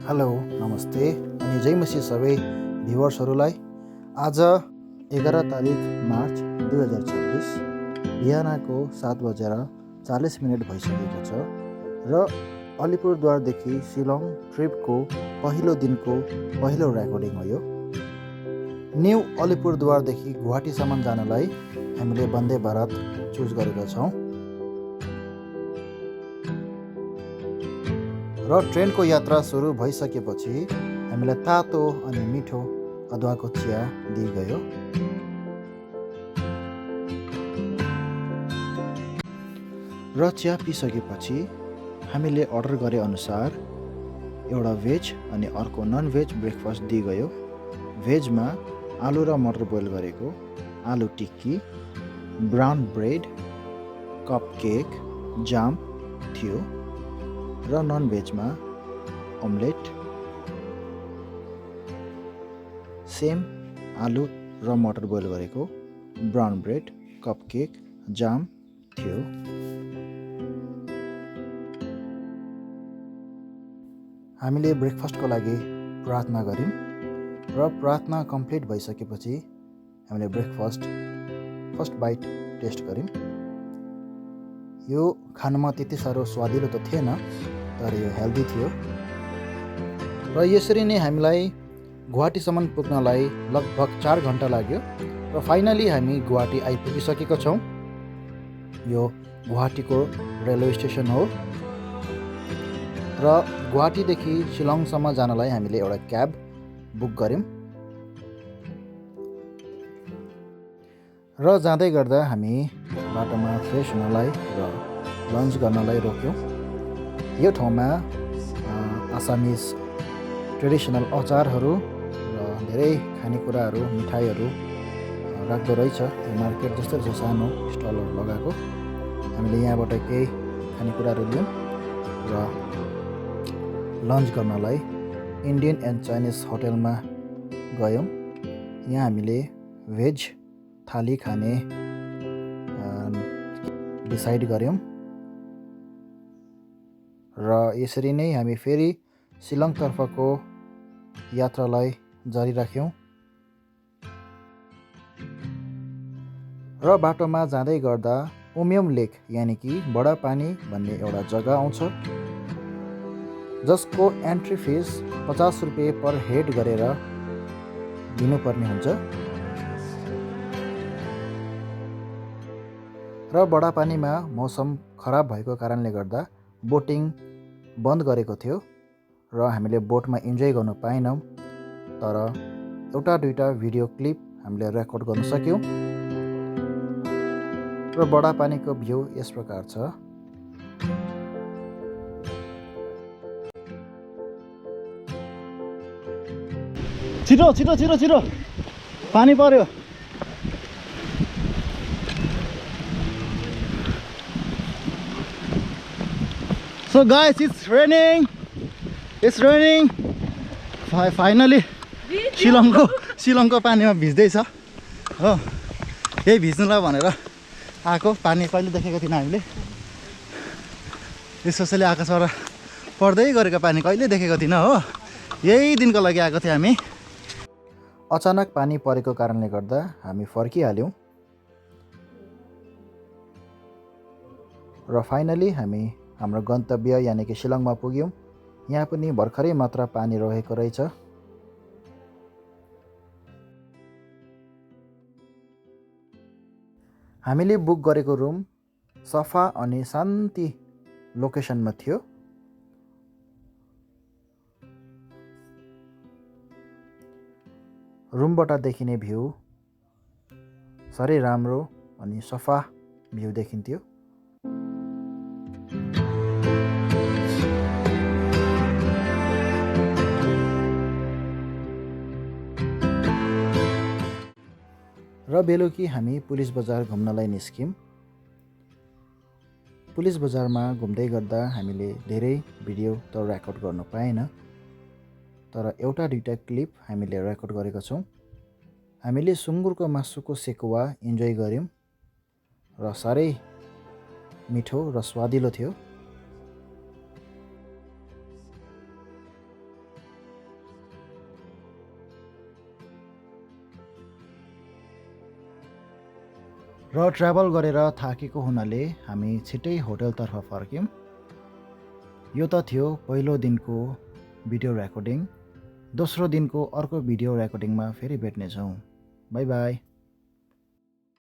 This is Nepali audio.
हेलो नमस्ते अनि जय मसी सबै भ्युवर्सहरूलाई। आज 11 तारिक मार्च 2026 बिहानको 7:40 भइसकेको छ र अलिपुरद्वारदेखि शिलङ ट्रिपको पहिलो दिनको पहिलो रेकर्डिङ हो यो। न्यू अलिपुरद्वारदेखि गुवाहाटीसम्म जानलाई हामीले वन्दे भारत चुज गरेका छौँ र ट्रेनको यात्रा सुरु भइसकेपछि हामीलाई तातो अनि मिठो अदुवाको चिया दिइगयो र चिया पिसकेपछि हामीले अर्डर गरे अनुसार एउटा भेज अनि अर्को नन भेज ब्रेकफास्ट दिइगयो। भेजमा आलु र मटर बोइल गरेको आलु टिक्की, ब्राउन ब्रेड, कप केक, जाम थियो र नन भेजमा अमलेट, सेम आलु र मटर बोइल गरेको ब्राउन ब्रेड, कप केक, जाम थियो। हामीले ब्रेकफास्टको लागि प्रार्थना गऱ्यौँ र प्रार्थना कम्प्लिट भइसकेपछि हामीले ब्रेकफास्ट फर्स्ट बाइट टेस्ट गऱ्यौँ। यो खानामा त्यति साह्रो स्वादिलो त थिएन, तर यो हेल्दी थियो र यसरी नै हामीलाई गुवाहाटीसम्म पुग्नलाई लगभग 4 घन्टा लाग्यो र फाइनली हामी गुवाहाटी आइपुगिसकेका छौँ। यो गुवाहाटीको रेलवे स्टेसन हो र गुवाहाटीदेखि शिलङसम्म जानलाई हामीले एउटा क्याब बुक गऱ्यौँ र जाँदै गर्दा हामी बाटोमा फ्रेस हुनलाई र लन्च गर्नलाई रोक्यौँ। यो ठाउँमा आसामिज ट्रेडिसनल अचारहरू र धेरै खानेकुराहरू मिठाईहरू राख्दो रहेछ। यो मार्केट जस्तो रहेछ, सानो स्टलहरू लगाएको। हामीले यहाँबाट केही खानेकुराहरू लियौँ र लन्च गर्नलाई इन्डियन एन्ड चाइनिज होटलमा गयौँ। यहाँ हामीले भेज थाली खाने डिसाइड गऱ्यौँ र यसरी नै हामी फेरि शिलङतर्फको यात्रालाई जारी राख्यौँ र बाटोमा जाँदै गर्दा उम्योम लेक यानि कि बडा पानी भन्ने एउटा जग्गा आउँछ, जसको एन्ट्री फिस 50 रुपियाँ पर हेड गरेर दिनुपर्ने हुन्छ र बडा पानीमा मौसम खराब भएको कारणले गर्दा बोटिङ बन्द गरेको थियो र हामीले बोटमा इन्जोय गर्न पाएनौँ, तर एउटा दुईटा भिडियो क्लिप हामीले रेकर्ड गर्न सक्यौँ र बडा पानीको भ्यू यस प्रकार छ। छिटो छिटो छिटो छिटो पानी पर्यो। So guys, it's raining. Finally शिलङको पानीमा भिज्दैछ हो। यही भिज्नुलाई भनेर आएको। पानी कहिले देखेको थिएन हामीले, यसोसले आकाशबाट पर्दै गरेको पानी कहिले देखेको थिएन हो। यही दिनको लागि आएको थियौँ हामी। अचानक पानी परेको कारणले गर्दा हामी फर्किहाल्यौँ र फाइनली हामी हाम्रो गन्तव्य यानि कि शिलङमा पुग्यौँ। यहाँ पनि भर्खरै मात्र पानी रहेको रहेछ। हामीले बुक गरेको रुम सफा अनि शान्ति लोकेसनमा थियो। रुमबाट देखिने भ्यू साह्रै राम्रो अनि सफा भ्यू देखिन्थ्यो। र बेलुकी हामी पुलिस बजार घुम्नलाई निस्क्यौँ। पुलिस बजारमा घुम्दै गर्दा हामीले धेरै भिडियो त रेकर्ड गर्न पाएन, तर एउटा दुईटा क्लिप हामीले रेकर्ड गरेका छौँ। हामीले सुँगुरको मासुको सेकुवा इन्जोय गऱ्यौँ र साह्रै मिठो र स्वादिलो थियो। र ट्राभल गरेर थाकेको हुनाले हामी छिट्टै होटलतर्फ फर्क्यौँ। यो त थियो पहिलो दिनको भिडियो रेकर्डिङ। दोस्रो दिनको अर्को भिडियो रेकर्डिङमा फेरि भेट्नेछौँ। By by.